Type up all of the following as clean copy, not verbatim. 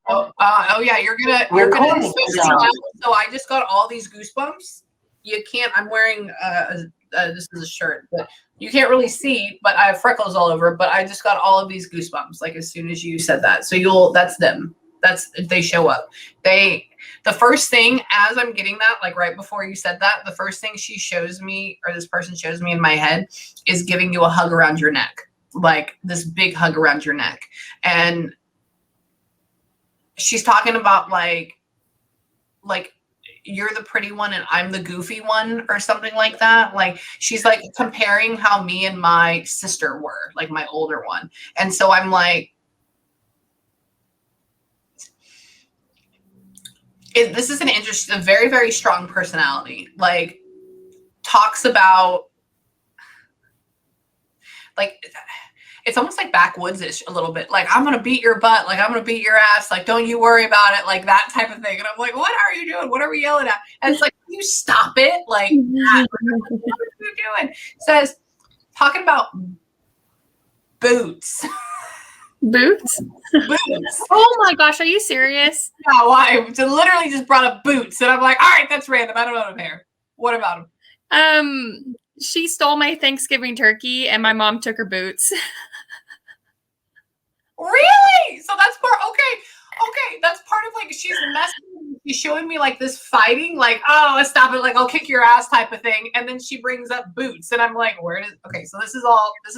Oh yeah, you're gonna especially now. So I just got all these goosebumps. You can't. I'm wearing this is a shirt, but you can't really see. But I have freckles all over. But I just got all of these goosebumps like as soon as you said that. So that's them. That's if they show up. The first thing as I'm getting that, like right before you said that, the first thing she shows me or this person shows me in my head is giving you a hug around your neck, like this big hug around your neck, and she's talking about like you're the pretty one and I'm the goofy one or something like that. Like she's like comparing how me and my sister were, like my older one. And so I'm like, this is a very, very strong personality. Like talks about like, it's almost like backwoods-ish a little bit. Like, I'm going to beat your butt. Like, I'm going to beat your ass. Like, don't you worry about it. Like, that type of thing. And I'm like, what are you doing? What are we yelling at? And it's like, you stop it. Like, what are you doing? Says, talking about boots. Boots? Boots. Oh my gosh, are you serious? Yeah, why? So literally just brought up boots. And I'm like, all right, that's random. I don't know there. What about them? She stole my Thanksgiving turkey and my mom took her boots. Really? So that's part. Okay. That's part of like she's messing. She's showing me like this fighting, like oh, let's stop it, like I'll kick your ass type of thing, and then she brings up boots, and I'm like, okay, so this is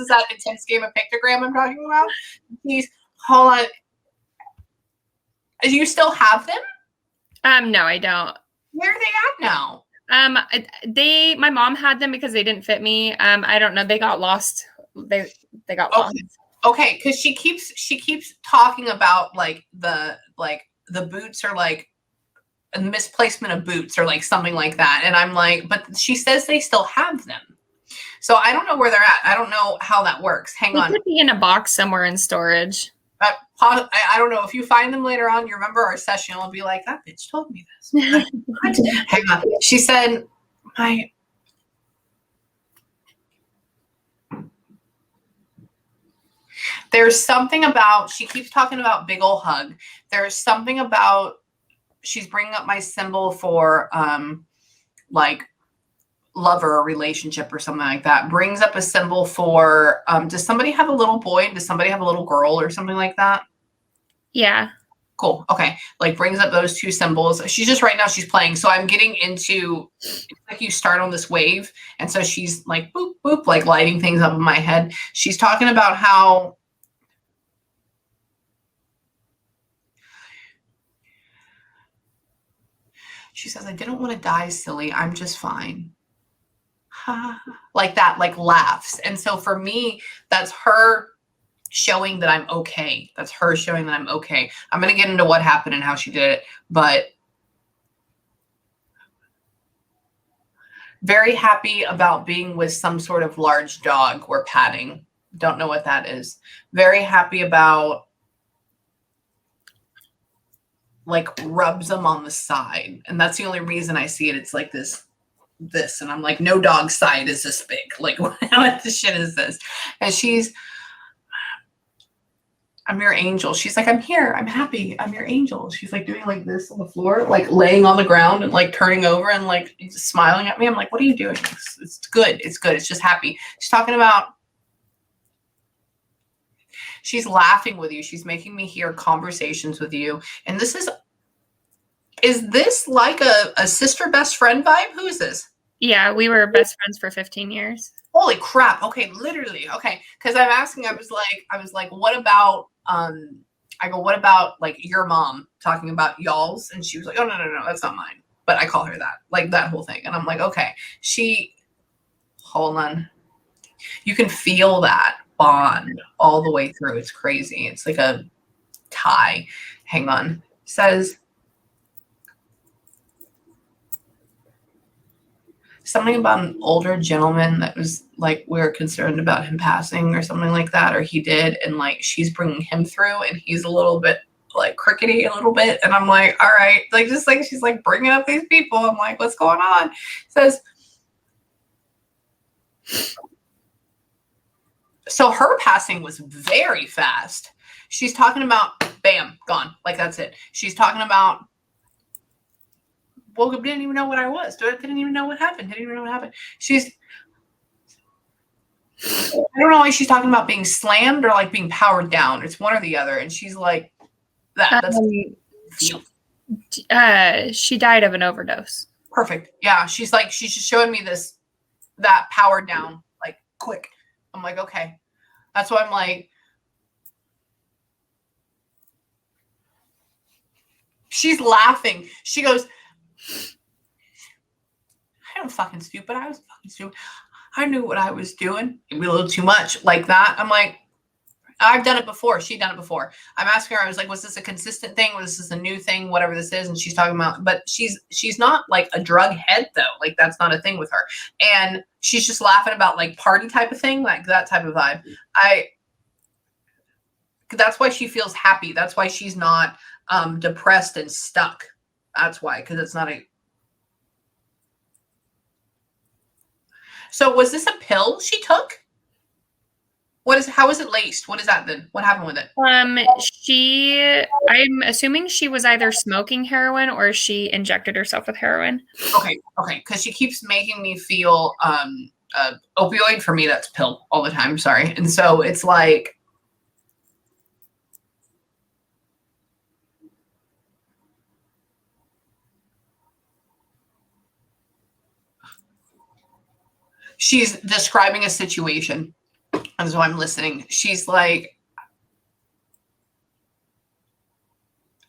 that intense game of pictogram I'm talking about. Please hold on. Do you still have them? No, I don't. Where are they at now? My mom had them because they didn't fit me. I don't know. They got lost. They got lost. Okay, because she keeps talking about like the boots are like a misplacement of boots or like something like that, and I'm like, but she says they still have them, so I don't know where they're at. I don't know how that works. Hang on, could be in a box somewhere in storage. I don't know if you find them later on. You remember our session? You'll be like, that bitch told me this. Hang on. She said, there's something about, she keeps talking about big ol' hug. There's something about, she's bringing up my symbol for like lover or relationship or something like that. Brings up a symbol for, does somebody have a little boy? Does somebody have a little girl or something like that? Yeah. Cool. Okay. Like brings up those two symbols. She's just right now she's playing. So I'm getting into, it's like you start on this wave. And so she's like, boop, boop, like lighting things up in my head. She's talking about how she says, I didn't want to die, silly. I'm just fine. Like that, like laughs. And so for me, that's her showing that I'm okay. That's her showing that I'm okay. I'm going to get into what happened and how she did it, but very happy about being with some sort of large dog or patting. Don't know what that is. Very happy about like rubs them on the side. And that's the only reason I see it. It's like this. And I'm like, no dog's side is this big. Like, what the shit is this? And she's, I'm your angel. She's like, I'm here. I'm happy. I'm your angel. She's like doing like this on the floor, like laying on the ground and like turning over and like smiling at me. I'm like, what are you doing? It's good. It's good. It's just happy. She's talking about, she's laughing with you. She's making me hear conversations with you. And this is this like a sister best friend vibe? Who is this? Yeah, we were best friends for 15 years. Holy crap. Okay, literally. Okay. Because I'm asking, I was like, what about I go, what about like your mom talking about y'all's? And she was like, oh no, that's not mine. But I call her that. Like that whole thing. And I'm like, okay. Hold on. You can feel that bond all the way through. It's crazy. It's like a tie. Hang on. Says something about an older gentleman that was like, we were concerned about him passing or something like that, or he did. And like, she's bringing him through and he's a little bit like crickety a little bit. And I'm like, all right, like, just like, she's like bringing up these people. I'm like, what's going on? Says, so her passing was very fast. She's talking about bam, gone. Like that's it. She's talking about woke up, didn't even know what I was. Didn't even know what happened. Didn't even know what happened. I don't know why she's talking about being slammed or like being powered down. It's one or the other. And she's like, that's she died of an overdose. perfect. Yeah. She's just showing me that powered down, like quick. I'm like, okay. That's why I'm like, she's laughing. She goes, I'm fucking stupid. I was fucking stupid. I knew what I was doing. It'd be a little too much like that. I'm like, I've done it before. She'd done it before. I'm asking her, I was like, was this a consistent thing? Was this a new thing? Whatever this is. And she's talking about, but she's not like a drug head though. Like that's not a thing with her. And she's just laughing about like party type of thing, like that type of vibe. That's why she feels happy. That's why she's not depressed and stuck. That's why, because it's not a. So was this a pill she took? How is it laced? What is that then? What happened with it? I'm assuming she was either smoking heroin or she injected herself with heroin. Okay. Because she keeps making me feel opioid. For me, that's pill all the time. Sorry. And so it's like, she's describing a situation. And so I'm listening. She's like,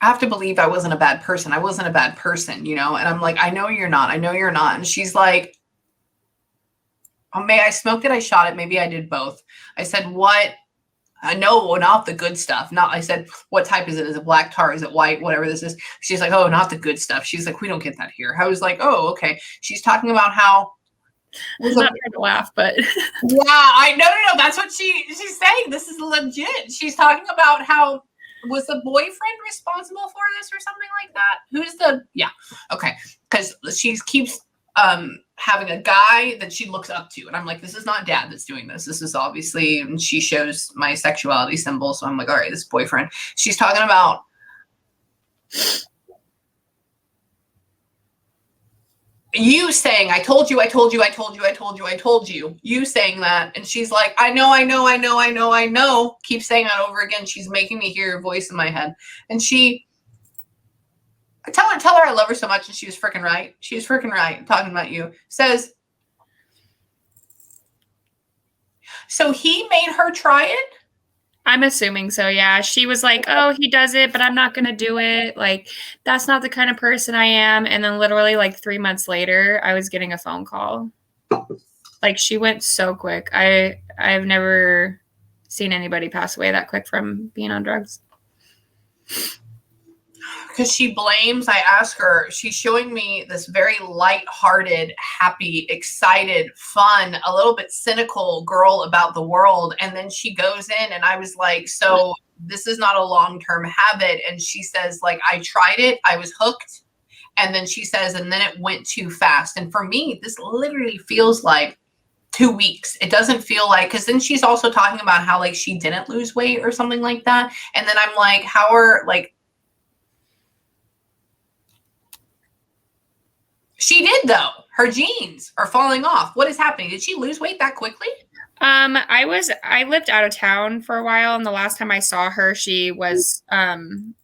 I have to believe I wasn't a bad person. I wasn't a bad person, And I'm like, I know you're not. I know you're not. And she's like, oh, I smoked it. I shot it. Maybe I did both. I said, what? I know, not the good stuff. I said, what type is it? Is it black tar? Is it white? Whatever this is. She's like, oh, not the good stuff. She's like, we don't get that here. I was like, oh, okay. She's talking about how. I'm not trying to laugh, but yeah, I no. That's what she's saying. This is legit. She's talking about how was the boyfriend responsible for this or something like that? Okay, because she keeps having a guy that she looks up to, and I'm like, this is not dad that's doing this. This is obviously, and she shows my sexuality symbol, so I'm like, all right, this boyfriend. She's talking about. You saying, I told you. You saying that. And she's like, I know. Keep saying that over again. She's making me hear your voice in my head. And I tell her I love her so much. And she was freaking right. She was freaking right. Talking about you. Says, so he made her try it? I'm assuming so, yeah. She was like, oh, he does it, but I'm not going to do it. Like, that's not the kind of person I am. And then literally like 3 months later, I was getting a phone call. Like, she went so quick. I've never seen anybody pass away that quick from being on drugs. Because she blames, I ask her, she's showing me this very light-hearted, happy, excited, fun, a little bit cynical girl about the world. And then she goes in and I was like, so this is not a long-term habit. And she says, like, I tried it. I was hooked. And then she says, and then it went too fast. And for me, this literally feels like 2 weeks. It doesn't feel like, because then she's also talking about how like she didn't lose weight or something like that. And then I'm like, how are like, she did though. Her jeans are falling off. What is happening? Did she lose weight that quickly? I lived out of town for a while, and the last time I saw her, she was a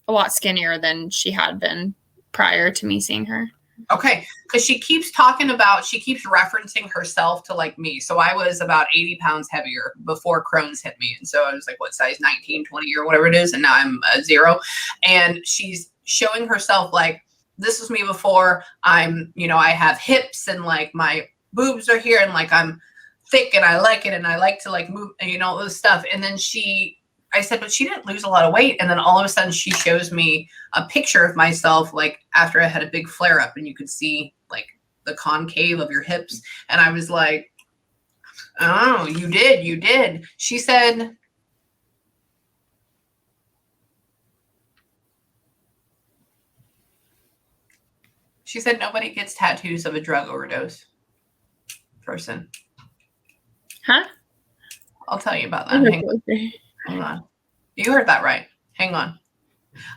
lot skinnier than she had been prior to me seeing her. Okay, because she keeps referencing herself to like me. So I was about 80 pounds heavier before Crohn's hit me. And so I was like, what size, 19, 20 or whatever it is. And now I'm 0. And she's showing herself like, this was me before. I have hips and like my boobs are here and like I'm thick and I like it and I like to like move, this stuff. And then I said, but she didn't lose a lot of weight. And then all of a sudden she shows me a picture of myself like after I had a big flare up and you could see like the concave of your hips. And I was like, oh, you did. She said, nobody gets tattoos of a drug overdose person. Huh? I'll tell you about that. Hang on. You heard that right. Hang on.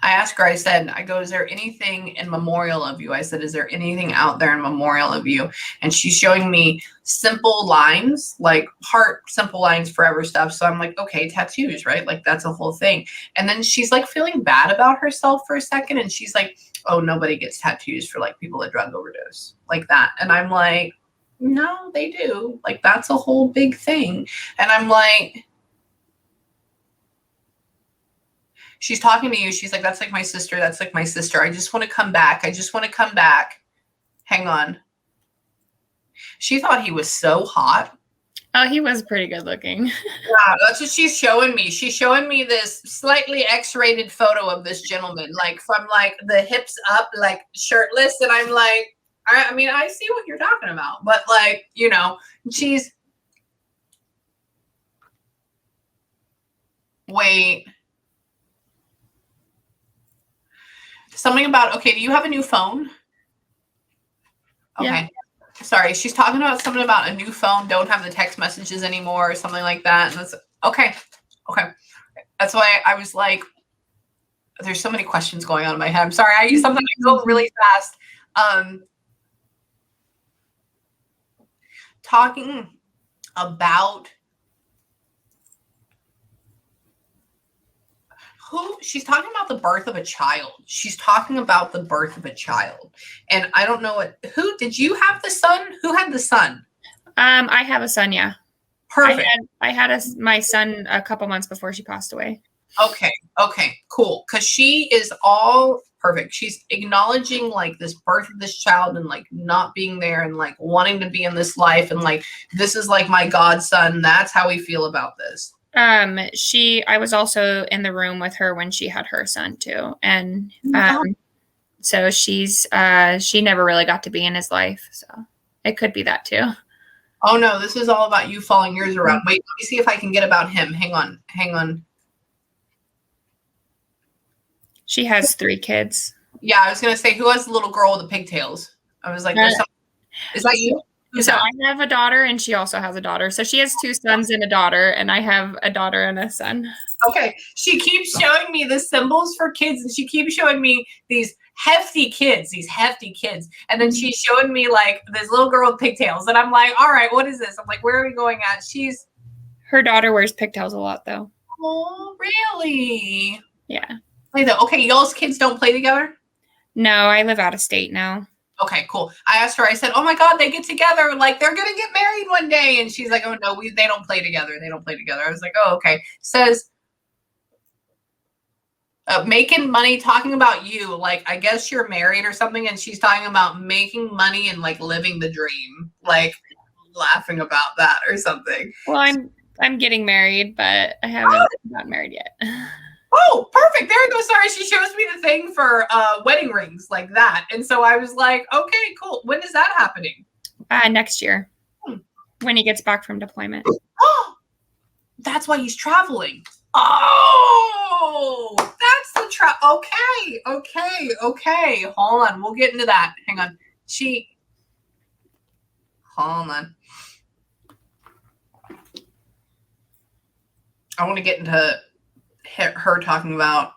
I asked her, I go, is there anything in memorial of you? I said, is there anything out there in memorial of you? And she's showing me simple lines, like heart, simple lines, forever stuff. So I'm like, okay, tattoos, right? Like that's a whole thing. And then she's like feeling bad about herself for a second. And she's like, oh, nobody gets tattoos for like people that drug overdose like that. And I'm like, no, they do. Like that's a whole big thing. And I'm like, she's talking to you. She's like, that's like my sister. That's like my sister. I just want to come back. I just want to come back. Hang on. She thought he was so hot. Oh, he was pretty good looking. Yeah, that's what she's showing me. She's showing me this slightly X-rated photo of this gentleman, like from like the hips up, like shirtless. And I'm like, I mean, I see what you're talking about, but like, you know, she's, wait. Something about, okay, do you have a new phone? Okay. Yeah. Sorry, she's talking about something about a new phone, don't have the text messages anymore or something like that. And that's okay. Okay. That's why I was like, there's so many questions going on in my head. I'm sorry. I go really fast. Talking about she's talking about the birth of a child. She's talking about the birth of a child. And I don't know did you have the son? Who had the son? I have a son. Yeah. Perfect. I had my son a couple months before she passed away. Okay. Okay, cool. Cause she is all perfect. She's acknowledging like this birth of this child and like not being there and like wanting to be in this life. And like, this is like my godson. That's how we feel about this. I was also in the room with her when she had her son too. And, so she never really got to be in his life. So it could be that too. Oh no, this is all about you following yours around. Wait, let me see if I can get about him. Hang on. She has 3 kids. Yeah, I was going to say, who has the little girl with the pigtails? I was like, is that you? So I have a daughter and she also has a daughter. So she has 2 sons and a daughter, and I have a daughter and a son. Okay. She keeps showing me the symbols for kids, and she keeps showing me these hefty kids. And then she's showing me like this little girl with pigtails. And I'm like, all right, what is this? I'm like, where are we going at? Her daughter wears pigtails a lot though. Oh, really? Yeah. Okay, y'all's kids don't play together? No, I live out of state now. Okay, cool. I asked her, I said, oh my God, they get together. Like they're going to get married one day. And she's like, oh no, they don't play together. I was like, oh, okay. Says, making money, talking about you. Like, I guess you're married or something. And she's talking about making money and like living the dream, like laughing about that or something. Well, I'm getting married, but I haven't gotten married yet. Oh, perfect. There it goes. Sorry. She shows me the thing for wedding rings like that. And so I was like, okay, cool. When is that happening? Next year. When he gets back from deployment. Oh, that's why he's traveling. Oh, that's the Okay. Hold on. We'll get into that. Hang on. Hold on. I want to get into her talking about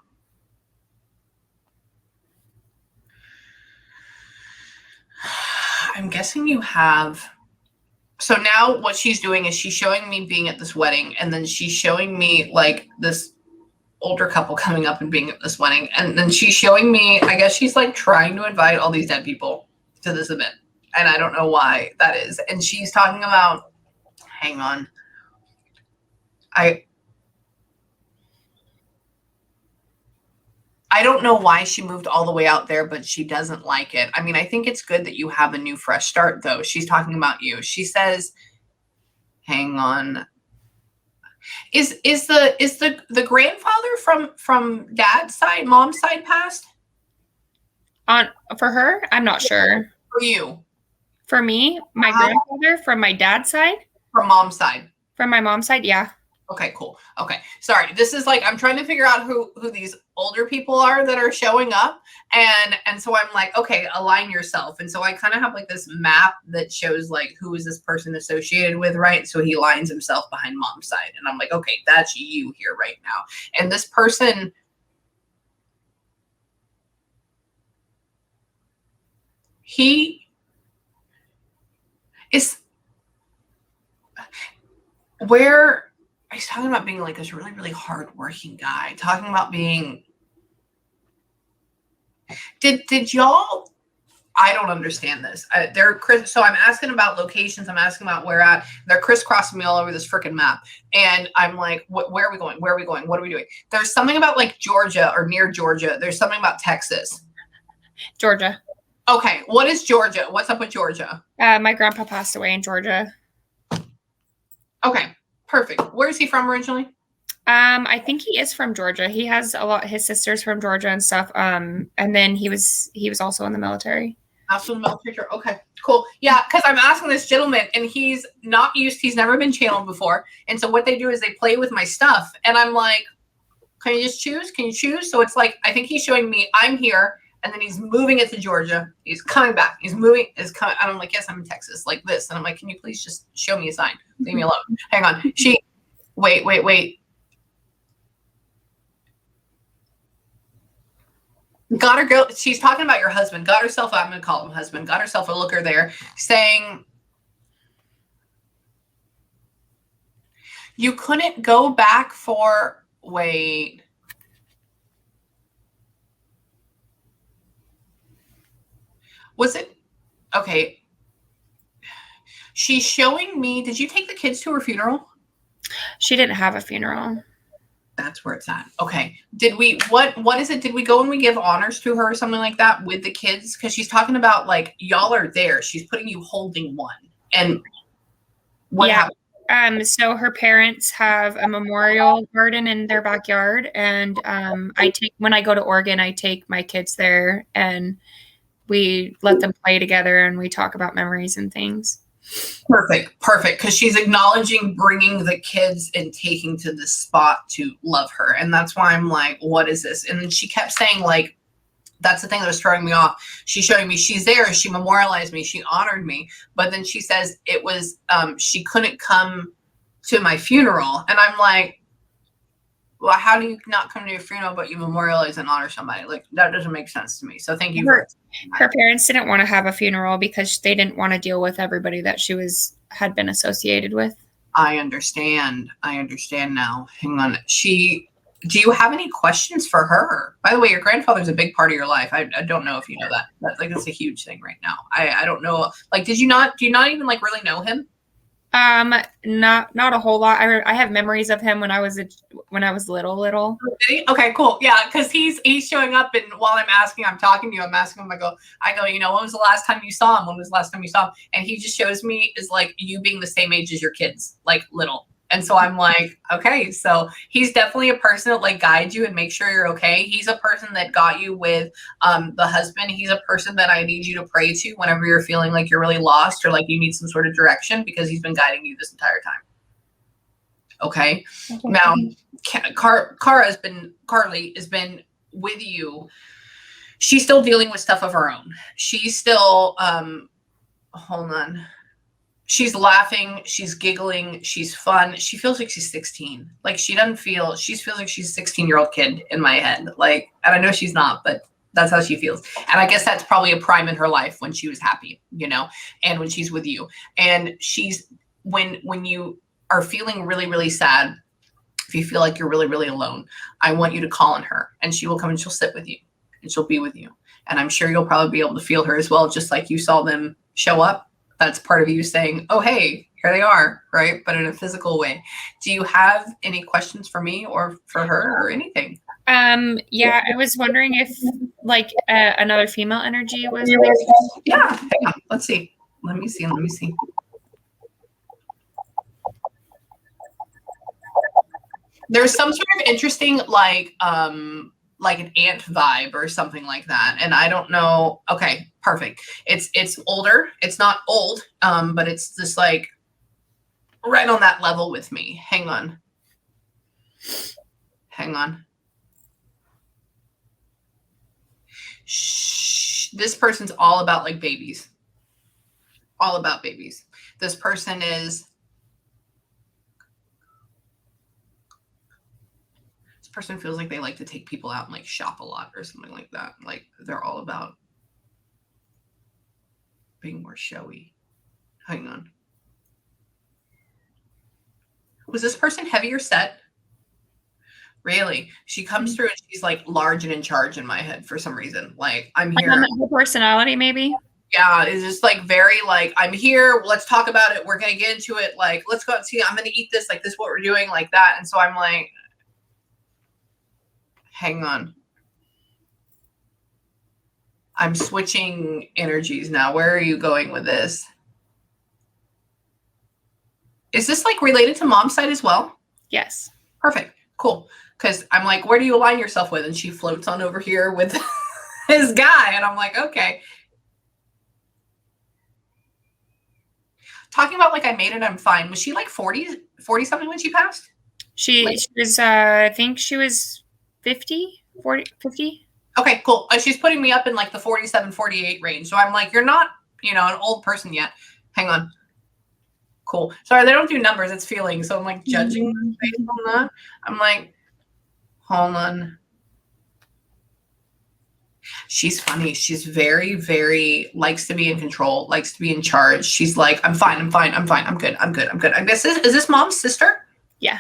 I'm guessing you have. So now what she's doing is she's showing me being at this wedding, and then she's showing me like this older couple coming up and being at this wedding. And then she's showing me, I guess she's like trying to invite all these dead people to this event. And I don't know why that is. And she's talking about, hang on. I don't know why she moved all the way out there, but she doesn't like it. I mean, I think it's good that you have a new fresh start though. She's talking about you. She says, hang on. Is the grandfather from dad's side, mom's side passed? For her? I'm not sure. For you. For me, my grandfather from my dad's side? From mom's side. From my mom's side, yeah. Okay, cool. Okay. Sorry. This is like, I'm trying to figure out who these older people are that are showing up. And so I'm like, okay, align yourself. And so I kind of have like this map that shows like, who is this person associated with, right? So he lines himself behind mom's side. And I'm like, okay, that's you here right now. And this person, he is where he's talking about being like this really, really hardworking guy, talking about being. Did y'all? I don't understand this. So I'm asking about locations. I'm asking about where at. They're crisscrossing me all over this freaking map, and I'm like, where are we going? Where are we going? What are we doing? There's something about like Georgia or near Georgia. There's something about Texas. Georgia. Okay, what is Georgia? What's up with Georgia? My grandpa passed away in Georgia. Okay, perfect. Where is he from originally? I think he is from Georgia. He has his sisters from Georgia and stuff. And then he was also in the military. Also in the military. Okay, cool. Yeah, because I'm asking this gentleman, and he's never been channeled before. And so what they do is they play with my stuff, and I'm like, can you just choose? Can you choose? So it's like, I think he's showing me I'm here, and then he's moving it to Georgia. He's coming back. He's moving. And I'm like, yes, I'm in Texas, like this. And I'm like, can you please just show me a sign? Leave me alone. Hang on. Wait. Got her go. She's talking about your husband. Got herself. I'm going to call him husband. Got herself a looker there, saying you couldn't go back for. Wait. Was it okay? She's showing me. Did you take the kids to her funeral? She didn't have a funeral. That's where it's at. Okay. Did we, what is it? Did we go and we give honors to her or something like that with the kids? Because she's talking about like, y'all are there. She's putting you holding one. And what happened? So her parents have a memorial garden in their backyard. And when I go to Oregon, I take my kids there and we let them play together and we talk about memories and things. Perfect. Because she's acknowledging bringing the kids and taking to the spot to love her. And that's why I'm like, what is this? And then she kept saying like, that's the thing that was throwing me off. She's showing me she's there. She memorialized me. She honored me. But then she says it was, she couldn't come to my funeral. And I'm like, well, how do you not come to your funeral, but you memorialize and honor somebody? Like, that doesn't make sense to me. So thank you. Her parents didn't want to have a funeral because they didn't want to deal with everybody that she had been associated with. I understand now. Hang on. Do you have any questions for her? By the way, your grandfather's a big part of your life. I don't know if you know that. That's a huge thing right now. I don't know. Like, do you not even like really know him? Not a whole lot. I have memories of him when I was little. Okay, cool. Yeah, because he's showing up, and while I'm talking to you, I'm asking him. I go, when was the last time you saw him? When was the last time you saw him? And he just shows me is like you being the same age as your kids, like little. And so I'm like, okay, so he's definitely a person that like guides you and makes sure you're okay. He's a person that got you with the husband. He's a person that I need you to pray to whenever you're feeling like you're really lost or like you need some sort of direction because he's been guiding you this entire time. Okay. Now, Carly has been with you. She's still dealing with stuff of her own. She's still, hold on. She's laughing. She's giggling. She's fun. She feels like she's 16. Like she feels like she's a 16-year-old kid in my head. Like, and I know she's not, but that's how she feels. And I guess that's probably a prime in her life when she was happy, and when she's with you. And when you are feeling really, really sad, if you feel like you're really, really alone, I want you to call on her and she will come and she'll sit with you and she'll be with you. And I'm sure you'll probably be able to feel her as well, just like you saw them show up. That's part of you saying, oh, hey, here they are, right? But in a physical way. Do you have any questions for me or for her or anything? Yeah, I was wondering if like another female energy was. Yeah, hang on. Let's see. Let me see. There's some sort of interesting like an ant vibe or something like that. And I don't know. Okay, perfect. It's older. It's not old, but it's just like right on that level with me. Hang on. Shh. This person's all about like babies. All about babies. This person feels like they like to take people out and like shop a lot or something like that. Like they're all about. being more showy. Hang on. Was this person heavier set? Really? She comes through and she's like large and in charge in my head for some reason. Like, I'm here. Her personality, maybe. Yeah, it's just like very like, I'm here. Let's talk about it. We're gonna get into it. Like, let's go and see. I'm gonna eat this. Like, this is what we're doing, like that. And so I'm like, hang on. I'm switching energies now. Where are you going with this? Is this like related to mom's side as well? Yes. Perfect. Cool. Because I'm like, where do you align yourself with? And she floats on over here with his guy. And I'm like, okay. Talking about like, I made it, I'm fine. Was she like 40 something when she passed? She was, I think she was 50. Okay, cool. She's putting me up in like the 47, 48 range. So I'm like, you're not, an old person yet. Hang on. Cool. Sorry, they don't do numbers. It's feelings. So I'm like judging based on that. I'm like, hold on. She's funny. She's very, very likes to be in control, likes to be in charge. She's like, I'm fine. I'm good. I guess is this mom's sister? Yeah.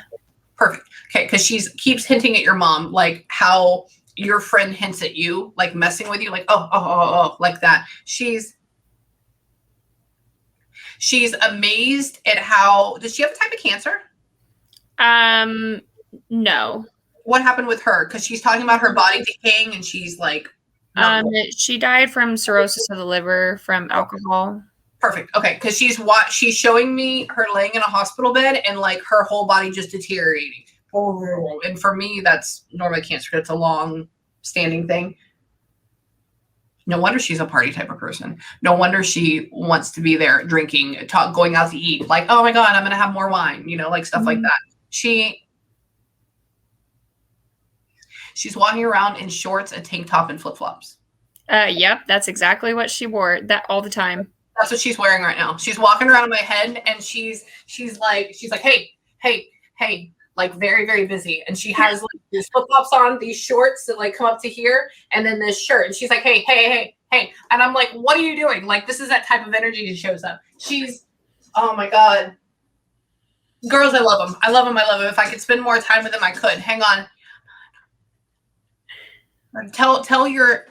Perfect. Okay. Cause keeps hinting at your mom, like how your friend hints at you, like messing with you, like, oh, like that. She's amazed at how, does she have a type of cancer? No. What happened with her? Cause she's talking about her body decaying and she's like, she died from cirrhosis of the liver from alcohol. Perfect. Okay. Cause she's showing me her laying in a hospital bed and like her whole body just deteriorating. And for me, that's normally cancer. It's a long standing thing. No wonder she's a party type of person. No wonder she wants to be there drinking, going out to eat. Like, oh my God, I'm going to have more wine, like stuff like that. She's walking around in shorts, a tank top, and flip-flops. Yep. That's exactly what she wore that all the time. That's what she's wearing right now. She's walking around in my head and she's like, hey, like very, very busy. And she has like these flip-flops on, these shorts that like come up to here, and then this shirt. And she's like, hey. And I'm like, what are you doing? Like, this is that type of energy that shows up. Oh my God. Girls, I love them. I love them. If I could spend more time with them, I could. Hang on. Tell your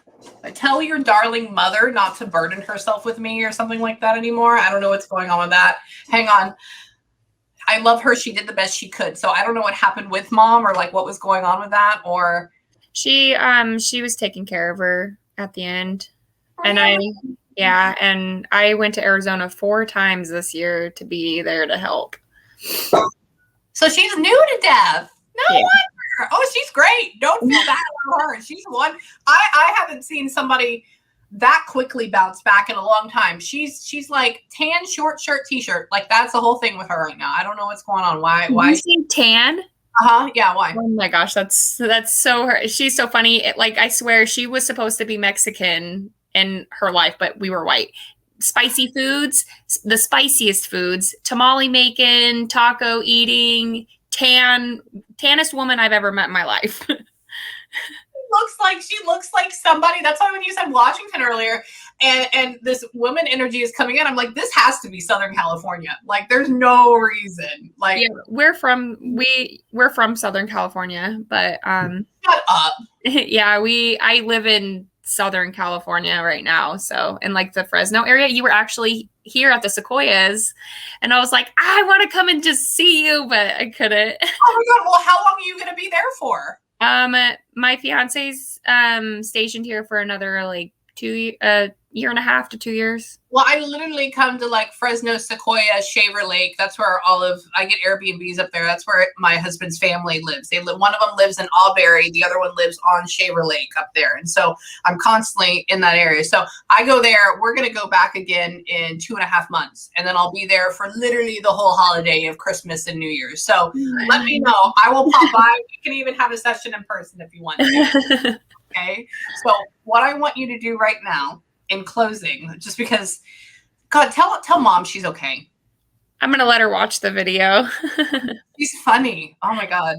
darling mother not to burden herself with me or something like that anymore. I don't know what's going on with that. Hang on. I love her. She did the best she could. So I don't know what happened with mom or like what was going on with that, or she was taking care of her at the end. And I went to Arizona 4 times this year to be there to help. So she's new to death. No wonder. Oh, she's great. Don't feel bad about her. She's one. I haven't seen somebody that quickly bounce back in a long time. She's like tan, short shirt, t-shirt. Like that's the whole thing with her right now. I don't know what's going on. Why? You see tan? Yeah. Why? Oh my gosh, that's so her. She's so funny. I swear she was supposed to be Mexican in her life, but we were white. Spicy foods, the spiciest foods, tamale making, taco eating, tannest woman I've ever met in my life. She looks like somebody. That's why when you said Washington earlier and this woman energy is coming in, I'm like, this has to be Southern California. Like there's no reason. Like we're from Southern California, but shut up. Yeah, I live in Southern California right now. So in like the Fresno area. You were actually here at the Sequoias and I was like, I want to come and just see you, but I couldn't. Oh my God. Well, how long are you going to be there for? My fiance's stationed here for another like year and a half to 2 years. Well, I literally come to like Fresno, Sequoia, Shaver Lake. That's where I get Airbnbs up there. That's where my husband's family lives. One of them lives in Auberry. The other one lives on Shaver Lake up there. And so I'm constantly in that area. So I go there. We're going to go back again in 2.5 months. And then I'll be there for literally the whole holiday of Christmas and New Year's. So let me know. I will pop by. We can even have a session in person if you want to. Okay. So what I want you to do right now, in closing, just because, God, tell mom she's okay. I'm gonna let her watch the video. She's funny. Oh my God,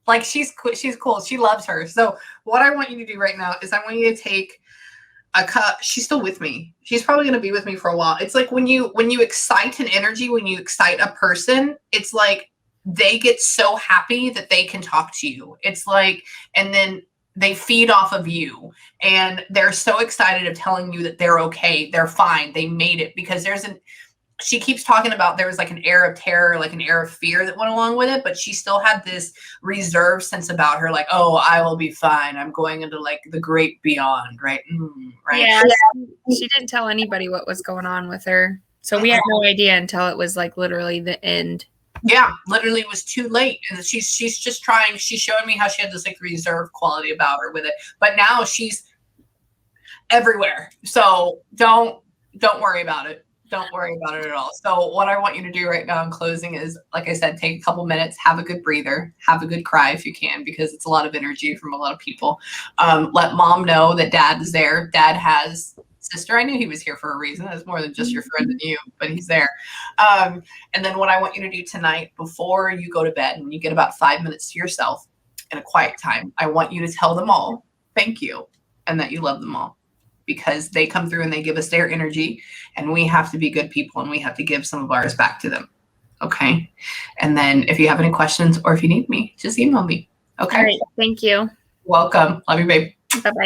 like she's cool. She loves her. So what I want you to do right now is I want you to take she's still with me. She's probably going to be with me for a while. It's like when you excite an energy, when you excite a person, it's like they get so happy that they can talk to you. It's like, and then they feed off of you, and they're so excited of telling you that they're okay, they're fine, they made it, because she keeps talking about there was like an air of terror, like an air of fear that went along with it, but she still had this reserved sense about her, like, oh, I will be fine. I'm going into like the great beyond, right? Right. Yeah, she didn't tell anybody what was going on with her. So we had no idea until it was like literally the end. Yeah, literally it was too late. And she's just trying, she's showing me how she had this like reserved quality about her with it. But now she's everywhere. So don't worry about it. Don't worry about it at all. So what I want you to do right now in closing is, like I said, take a couple minutes, have a good breather, have a good cry if you can, because it's a lot of energy from a lot of people. Let mom know that dad is there. Dad has sister. I knew he was here for a reason. That's more than just your friend and you, but he's there. And then what I want you to do tonight before you go to bed, and you get about 5 minutes to yourself in a quiet time, I want you to tell them all thank you and that you love them all, because they come through and they give us their energy, and we have to be good people and we have to give some of ours back to them. Okay. And then if you have any questions or if you need me, just email me. Okay. All right. Thank you. Welcome. Love you, babe. Bye-bye.